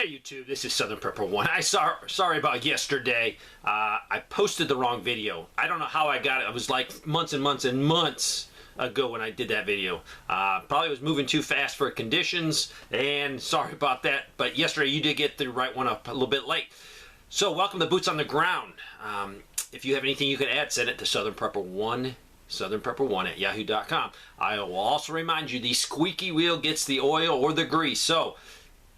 Hey YouTube, this is Southern Prepper 1. Sorry about yesterday. I posted the wrong video. I don't know how I got it. It was like months and months and months ago when I did that video. Probably was moving too fast for conditions, and sorry about that. But yesterday you did get the right one up a little bit late. So welcome to Boots on the Ground. If you have anything you can add, send it to Southern Prepper 1. SouthernPrepper1 at yahoo.com. I will also remind you, the squeaky wheel gets the oil or the grease. So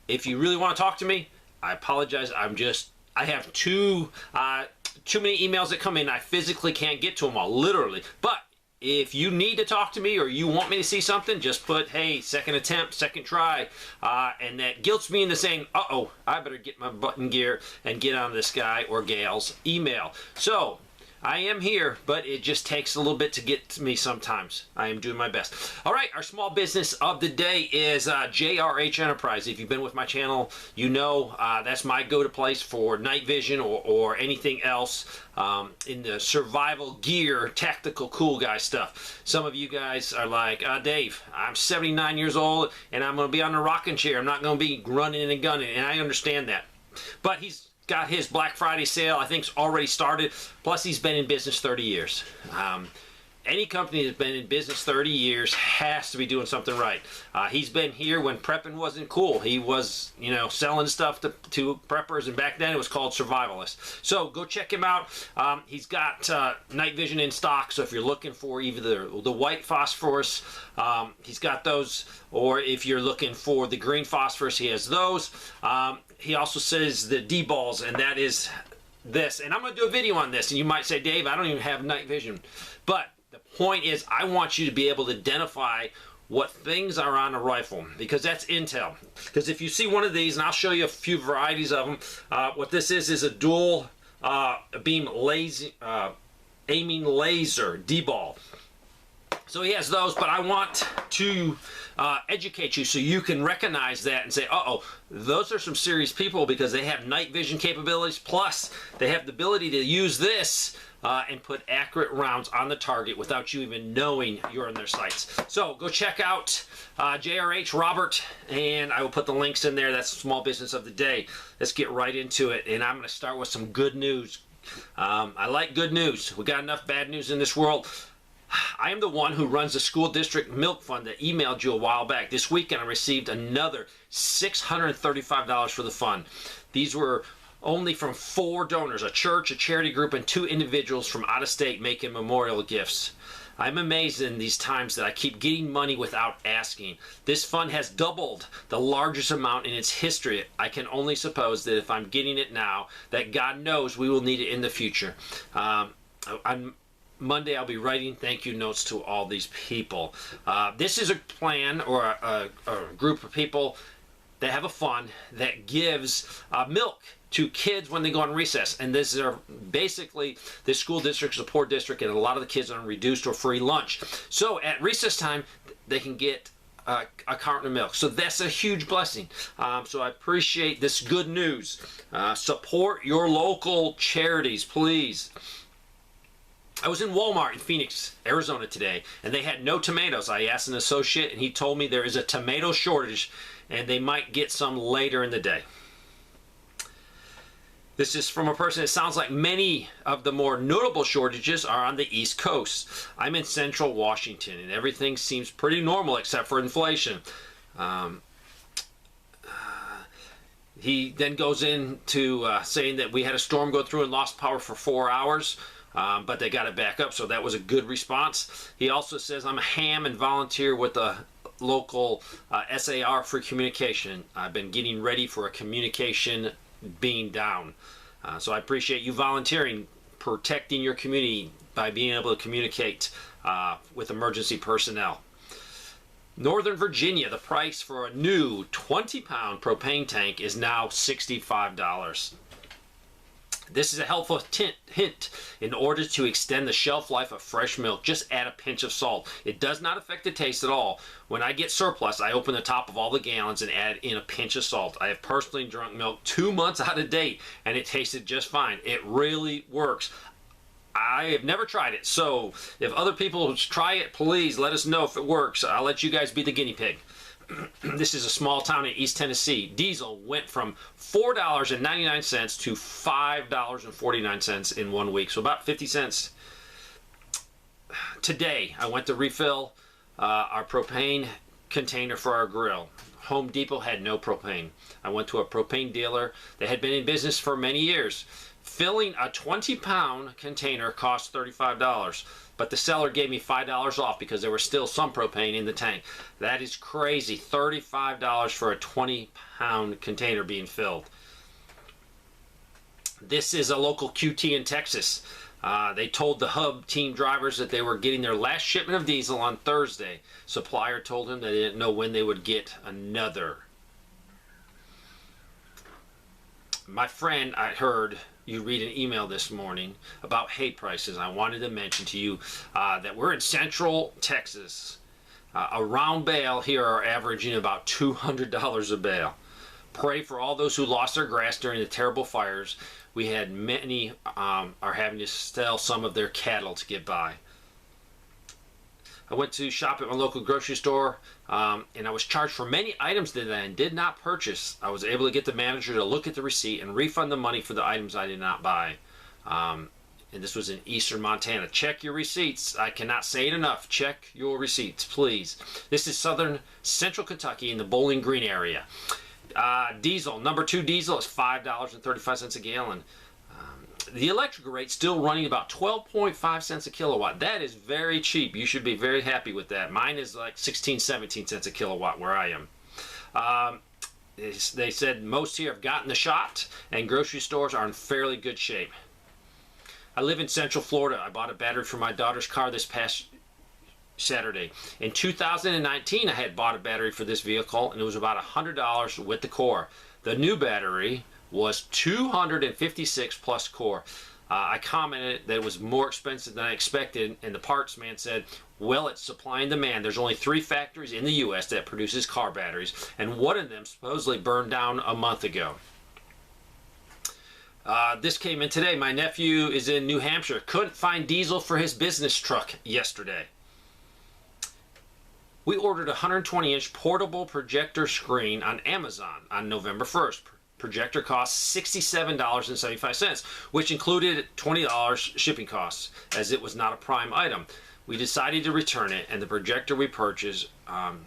if you really want to talk to me, I apologize. I have too many emails that come in. I physically can't get to them all, literally. But if you need to talk to me or you want me to see something, just put, hey, second attempt, second try. And that guilts me into saying, uh-oh, I better get my butt in gear and get on this guy or gal's email. So I am here, but it just takes a little bit to get to me sometimes. I am doing my best. All right, our small business of the day is JRH Enterprises. If you've been with my channel, you know that's my go-to place for night vision or anything else in the survival gear, tactical cool guy stuff. Some of you guys are like, Dave, I'm 79 years old and I'm going to be on the rocking chair. I'm not going to be running and gunning, and I understand that. But he's got his Black Friday sale, I think, already started. Plus, he's been in business 30 years. Any company that's been in business 30 years has to be doing something right. He's been here when prepping wasn't cool. He was, you know, selling stuff to preppers, and back then it was called survivalists. So go check him out. He's got night vision in stock, so if you're looking for either the white phosphorus, he's got those, or if you're looking for the green phosphorus, he has those. He also says the D-balls, and that is this. And I'm going to do a video on this, and you might say, Dave, I don't even have night vision. But the point is, I want you to be able to identify what things are on a rifle, because that's intel. Because if you see one of these, and I'll show you a few varieties of them, what this is a dual beam aiming laser D-ball. So he has those, but I want to educate you so you can recognize that and say, uh-oh, those are some serious people, because they have night vision capabilities, plus they have the ability to use this and put accurate rounds on the target without you even knowing you're in their sights. So go check out JRH Robert, and I will put the links in there. That's the small business of the day. Let's get right into it, and I'm going to start with some good news. I like good news. We got enough bad news in this world. I am the one who runs the school district milk fund that emailed you a while back. This weekend I received another $635 for the fund. These were only from 4 donors, a church, a charity group, and 2 individuals from out of state making memorial gifts. I'm amazed in these times that I keep getting money without asking. This fund has doubled the largest amount in its history. I can only suppose that if I'm getting it now, that God knows we will need it in the future. On Monday, I'll be writing thank you notes to all these people. This is a plan, or a group of people that have a fund that gives milk to kids when they go on recess. And this is basically, this school district is a poor district, and a lot of the kids are on reduced or free lunch. So at recess time, they can get a carton of milk. So that's a huge blessing. So I appreciate this good news. Support your local charities, please. I was in Walmart in Phoenix, Arizona today, and they had no tomatoes. I asked an associate, and he told me there is a tomato shortage, and they might get some later in the day. This is from a person. It sounds like many of the more notable shortages are on the East Coast. I'm in central Washington, and everything seems pretty normal except for inflation. He then goes into saying that we had a storm go through and lost power for 4 hours. But they got it back up, so that was a good response. He also says, I'm a ham and volunteer with the local SAR for communication. I've been getting ready for a communication being down. So I appreciate you volunteering, protecting your community by being able to communicate with emergency personnel. Northern Virginia, the price for a new 20-pound propane tank is now $65. This is a helpful hint. In order to extend the shelf life of fresh milk, just add a pinch of salt. It does not affect the taste at all. When I get surplus, I open the top of all the gallons and add in a pinch of salt. I have personally drunk milk 2 months out of date, and it tasted just fine. It really works. I have never tried it, so if other people try it, please let us know if it works. I'll let you guys be the guinea pig. This is a small town in East Tennessee. Diesel went from $4.99 to $5.49 in 1 week. So about 50 cents. Today, I went to refill our propane container for our grill. Home Depot had no propane. I went to a propane dealer that had been in business for many years. Filling a 20-pound container cost $35, but the seller gave me $5 off because there was still some propane in the tank. That is crazy. $35 for a 20-pound container being filled. This is a local QT in Texas. They told the hub team drivers that they were getting their last shipment of diesel on Thursday. Supplier told them they didn't know when they would get another. My friend, I heard you read an email this morning about hay prices. I wanted to mention to you that we're in Central Texas. A round bale here are averaging about $200 a bale. Pray for all those who lost their grass during the terrible fires. We had many are having to sell some of their cattle to get by. I went to shop at my local grocery store and I was charged for many items that I did not purchase. I was able to get the manager to look at the receipt and refund the money for the items I did not buy. And this was in eastern Montana. Check your receipts. I cannot say it enough. Check your receipts, please. This is southern central Kentucky in the Bowling Green area. Diesel, number 2 diesel is $5.35 a gallon. The electrical rate still running about 12.5 cents a kilowatt. That is very cheap. You should be very happy with that. Mine is like 16, 17 cents a kilowatt where I am. They said most here have gotten the shot and grocery stores are in fairly good shape. I live in Central Florida. I bought a battery for my daughter's car this past Saturday. In 2019, I had bought a battery for this vehicle and it was about $100 with the core. The new battery was $256 plus core. I commented that it was more expensive than I expected, and the parts man said, well, it's supply and demand. There's only 3 factories in the U.S. that produces car batteries, and one of them supposedly burned down a month ago. This came in today. My nephew is in New Hampshire. Couldn't find diesel for his business truck yesterday. We ordered a 120-inch portable projector screen on Amazon on November 1st. Projector cost $67.75, which included $20 shipping costs, as it was not a prime item. We decided to return it, and the projector we purchased and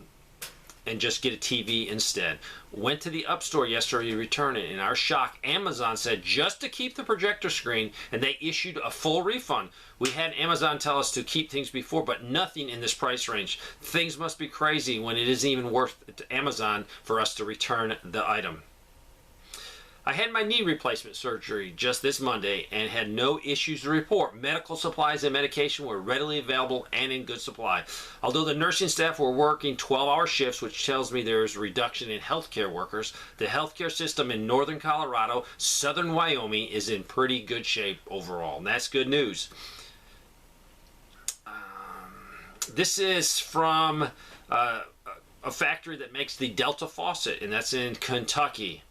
just get a TV instead. Went to the Up Store yesterday to return it. In our shock, Amazon said just to keep the projector screen, and they issued a full refund. We had Amazon tell us to keep things before, but nothing in this price range. Things must be crazy when it isn't even worth it to Amazon for us to return the item. I had my knee replacement surgery just this Monday and had no issues to report. Medical supplies and medication were readily available and in good supply. Although the nursing staff were working 12-hour shifts, which tells me there is a reduction in healthcare workers, the healthcare system in northern Colorado, southern Wyoming is in pretty good shape overall. And that's good news. This is from a factory that makes the Delta faucet, and that's in Kentucky.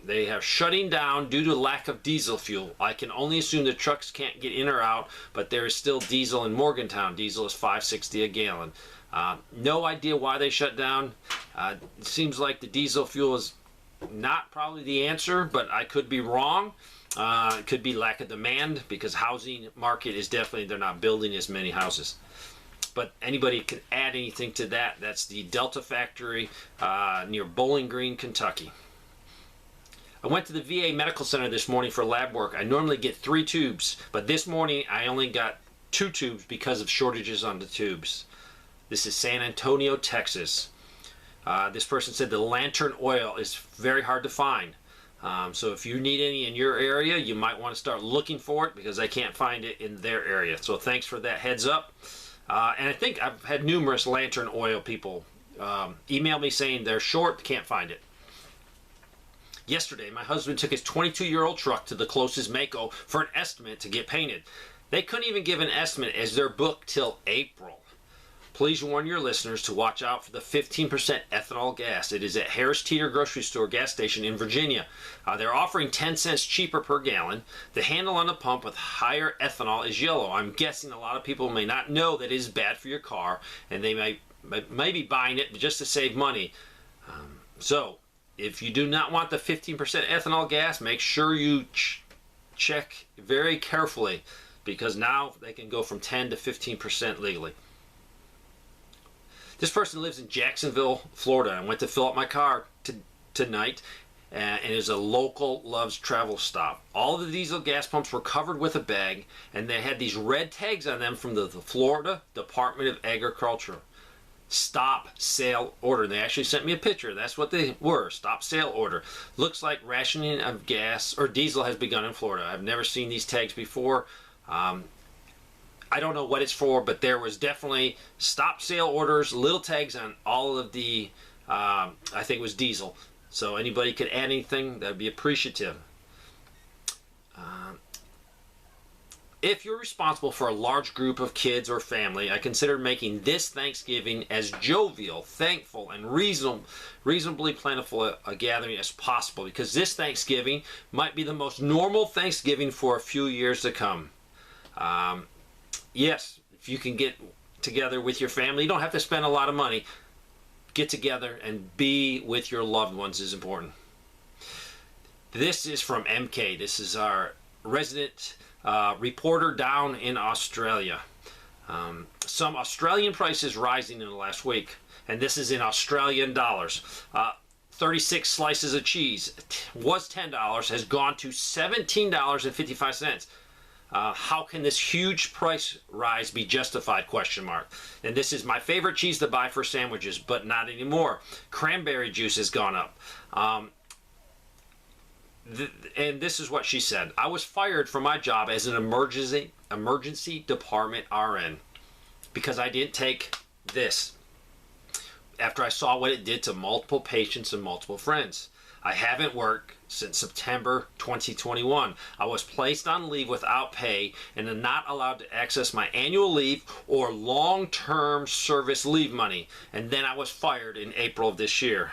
They have shutting down due to lack of diesel fuel. I can only assume the trucks can't get in or out, but there is still diesel in Morgantown. Diesel is $5.60 a gallon. No idea why they shut down. It seems like the diesel fuel is not probably the answer, but I could be wrong. It could be lack of demand because housing market is definitely, they're not building as many houses. But anybody can add anything to that. That's the Delta factory near Bowling Green, Kentucky. I went to the VA Medical Center this morning for lab work. I normally get 3 tubes, but this morning I only got 2 tubes because of shortages on the tubes. This is San Antonio, Texas. This person said the lantern oil is very hard to find. So if you need any in your area, you might want to start looking for it because I can't find it in their area. So thanks for that heads up. And I think I've had numerous lantern oil people email me saying they're short, can't find it. Yesterday, my husband took his 22-year-old truck to the closest Mako for an estimate to get painted. They couldn't even give an estimate as they're booked till April. Please warn your listeners to watch out for the 15% ethanol gas. It is at Harris Teeter Grocery Store gas station in Virginia. They're offering 10 cents cheaper per gallon. The handle on the pump with higher ethanol is yellow. I'm guessing a lot of people may not know that it is bad for your car, and they might maybe buying it just to save money. So if you do not want the 15% ethanol gas, make sure you check very carefully, because now they can go from 10 to 15% legally. This person lives in Jacksonville, Florida. I went to fill up my car tonight, and is a local Love's Travel stop. All of the diesel gas pumps were covered with a bag, and they had these red tags on them from the Florida Department of Agriculture. Stop sale order. They actually sent me a picture. That's what they were. Stop sale order. Looks like rationing of gas or diesel has begun in Florida. I've never seen these tags before. I don't know what it's for, but there was definitely stop sale orders, little tags on all of the, I think it was diesel. So anybody could add anything, that would be appreciative. If you're responsible for a large group of kids or family, I consider making this Thanksgiving as jovial, thankful, and reasonably plentiful a gathering as possible, because this Thanksgiving might be the most normal Thanksgiving for a few years to come. Yes, if you can get together with your family, you don't have to spend a lot of money. Get together and be with your loved ones is important. This is from MK. This is our resident reporter down in Australia. Some Australian prices rising in the last week, and this is in Australian dollars. 36 slices of cheese was $10, has gone to $17.55. How can this huge price rise be justified? Question mark. And this is my favorite cheese to buy for sandwiches, but not anymore. Cranberry juice has gone up. And this is what she said. I was fired from my job as an emergency department RN because I didn't take this after I saw what it did to multiple patients and multiple friends. I haven't worked since September 2021. I was placed on leave without pay and am not allowed to access my annual leave or long-term service leave money. And then I was fired in April of this year.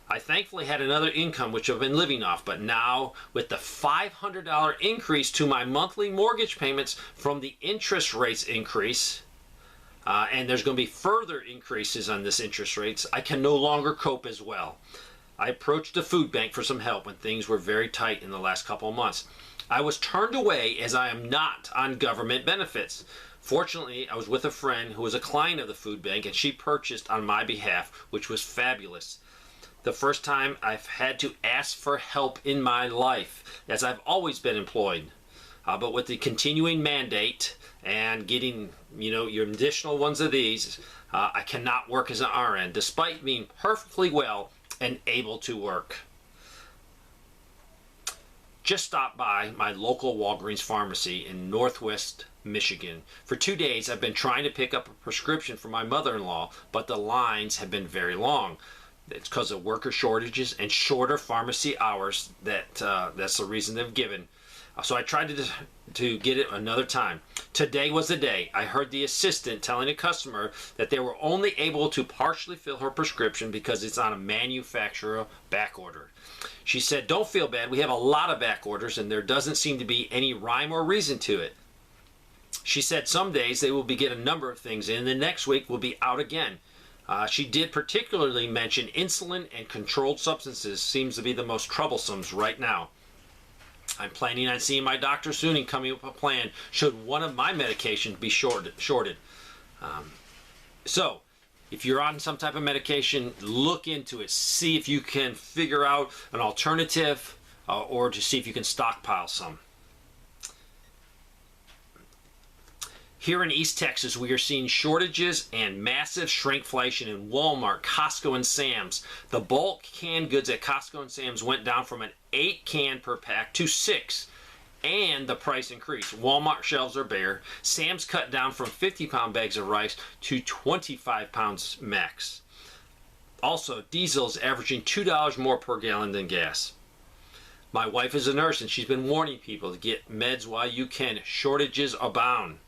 I thankfully had another income which I've been living off, but now with the $500 increase to my monthly mortgage payments from the interest rates increase, and there's going to be further increases on this interest rates, I can no longer cope as well. I approached the food bank for some help when things were very tight in the last couple of months. I was turned away as I am not on government benefits. Fortunately, I was with a friend who was a client of the food bank, and she purchased on my behalf, which was fabulous. The first time I've had to ask for help in my life, as I've always been employed. But with the continuing mandate and getting, your additional ones of these, I cannot work as an RN, despite being perfectly well and able to work. Just stopped by my local Walgreens pharmacy in Northwest Michigan. For 2 days, I've been trying to pick up a prescription for my mother-in-law, but the lines have been very long. It's because of worker shortages and shorter pharmacy hours. That's the reason they've given. So I tried to get it another time. Today was the day. I heard the assistant telling a customer that they were only able to partially fill her prescription because it's on a manufacturer back order. She said, "Don't feel bad. We have a lot of back orders and there doesn't seem to be any rhyme or reason to it." She said some days they will get a number of things in and the next week will be out again. She did particularly mention insulin and controlled substances seems to be the most troublesome right now. I'm planning on seeing my doctor soon and coming up with a plan should one of my medications be shorted. So, if you're on some type of medication, look into it. See if you can figure out an alternative or to see if you can stockpile some. Here in East Texas, we are seeing shortages and massive shrinkflation in Walmart, Costco, and Sam's. The bulk canned goods at Costco and Sam's went down from an 8 can per pack to 6, and the price increased. Walmart shelves are bare. Sam's cut down from 50-pound bags of rice to 25 pounds max. Also, diesel is averaging $2 more per gallon than gas. My wife is a nurse, and she's been warning people to get meds while you can. Shortages abound.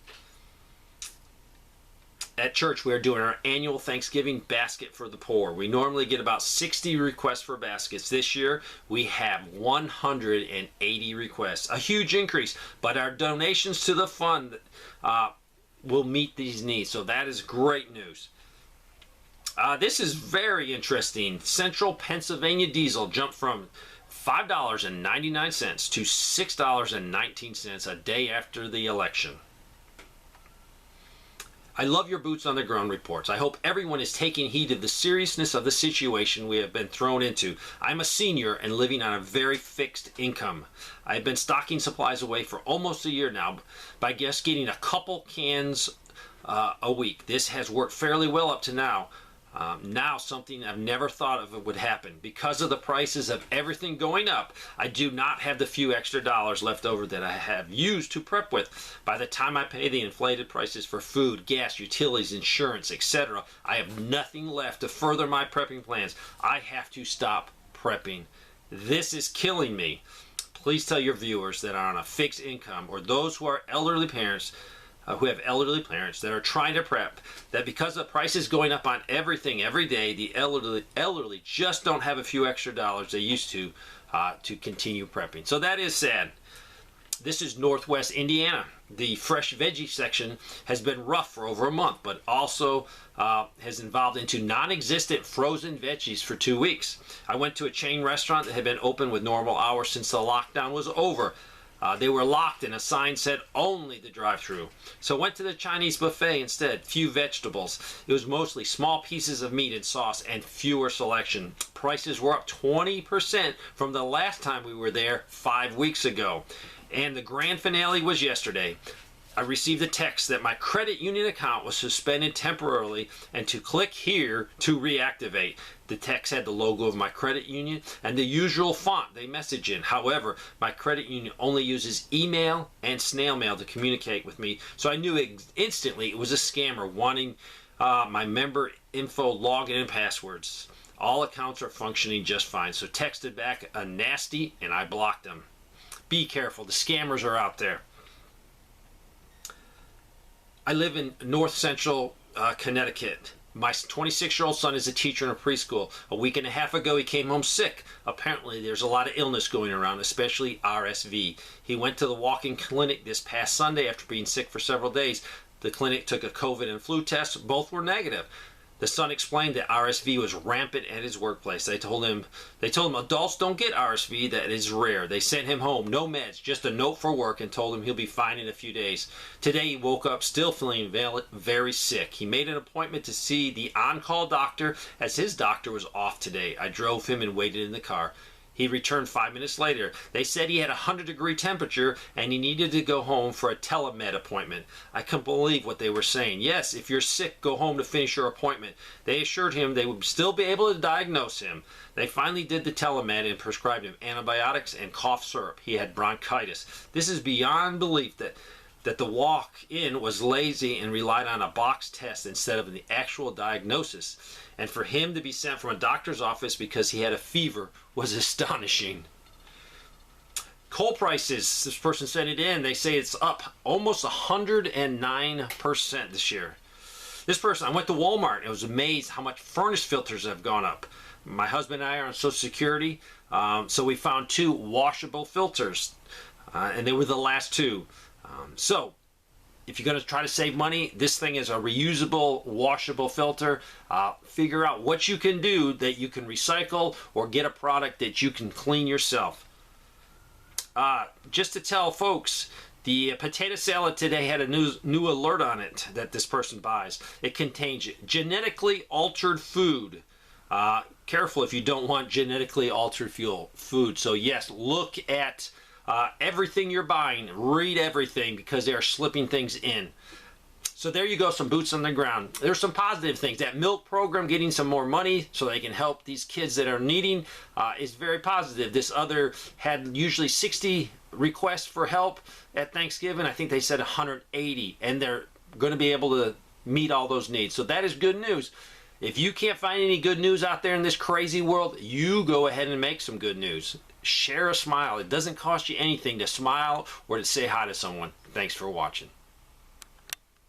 At church, we are doing our annual Thanksgiving basket for the poor. We normally get about 60 requests for baskets. This year, we have 180 requests, a huge increase, but our donations to the fund will meet these needs, so that is great news. This is very interesting. Central Pennsylvania diesel jumped from $5.99 to $6.19 a day after the election. I love your boots on the ground reports. I hope everyone is taking heed of the seriousness of the situation we have been thrown into. I'm a senior and living on a very fixed income. I have been stocking supplies away for almost a year now by just getting a couple cans a week. This has worked fairly well up to now. Now something I've never thought of would happen. Because of the prices of everything going up, I do not have the few extra dollars left over that I have used to prep with. By the time I pay the inflated prices for food, gas, utilities, insurance, etc., I have nothing left to further my prepping plans. I have to stop prepping. This is killing me. Please tell your viewers that are on a fixed income or those who are elderly parents who have elderly parents that are trying to prep, that because the price is going up on everything every day, the elderly just don't have a few extra dollars they used to continue prepping. So that is sad. This is Northwest Indiana. The fresh veggie section has been rough for over a month, but also has evolved into non-existent frozen veggies for 2 weeks. I went to a chain restaurant that had been open with normal hours since the lockdown was over. They were locked and a sign said only the drive-thru. So went to the Chinese buffet instead. Few vegetables. It was mostly small pieces of meat and sauce and fewer selection. Prices were up 20% from the last time we were there 5 weeks ago. And the grand finale was yesterday. I received a text that my credit union account was suspended temporarily and to click here to reactivate. The text had the logo of my credit union and the usual font they message in. However, my credit union only uses email and snail mail to communicate with me, so I knew instantly it was a scammer wanting my member info, login, and passwords. All accounts are functioning just fine, so texted back a nasty and I blocked them. Be careful, the scammers are out there. I live in north central Connecticut. My 26-year-old son is a teacher in a preschool. A week and a half ago, he came home sick. Apparently, there's a lot of illness going around, especially RSV. He went to the walk-in clinic this past Sunday after being sick for several days. The clinic took a COVID and flu test. Both were negative. The son explained that RSV was rampant at his workplace. They told him adults don't get RSV, that is rare. They sent him home, no meds, just a note for work, and told him he'll be fine in a few days. Today he woke up still feeling very sick. He made an appointment to see the on-call doctor as his doctor was off today. I drove him and waited in the car. He returned 5 minutes later. They said he had a 100-degree temperature and he needed to go home for a telemed appointment. I couldn't believe what they were saying. Yes, if you're sick, go home to finish your appointment. They assured him they would still be able to diagnose him. They finally did the telemed and prescribed him antibiotics and cough syrup. He had bronchitis. This is beyond belief that the walk-in was lazy and relied on a box test instead of the actual diagnosis. And for him to be sent from a doctor's office because he had a fever was astonishing. Coal prices, this person sent it in, they say it's up almost 109% this year. This person, I went to Walmart and was amazed how much furnace filters have gone up. My husband and I are on Social Security, so we found 2 washable filters, and they were the last 2. So, if you're going to try to save money, this thing is a reusable, washable filter. Figure out what you can do that you can recycle or get a product that you can clean yourself. Just to tell folks, the potato salad today had a new alert on it that this person buys. It contains genetically altered food. Careful if you don't want genetically altered food. So yes, look at everything you're buying. Read everything because they are slipping things in. So there you go, some boots on the ground. There's some positive things. That milk program getting some more money so they can help these kids that are needing is very positive. This other had usually 60 requests for help at Thanksgiving. I think they said 180, and they're going to be able to meet all those needs. So that is good news. If you can't find any good news out there in this crazy world, you go ahead and make some good news. Share a smile. It doesn't cost you anything to smile or to say hi to someone. Thanks for watching.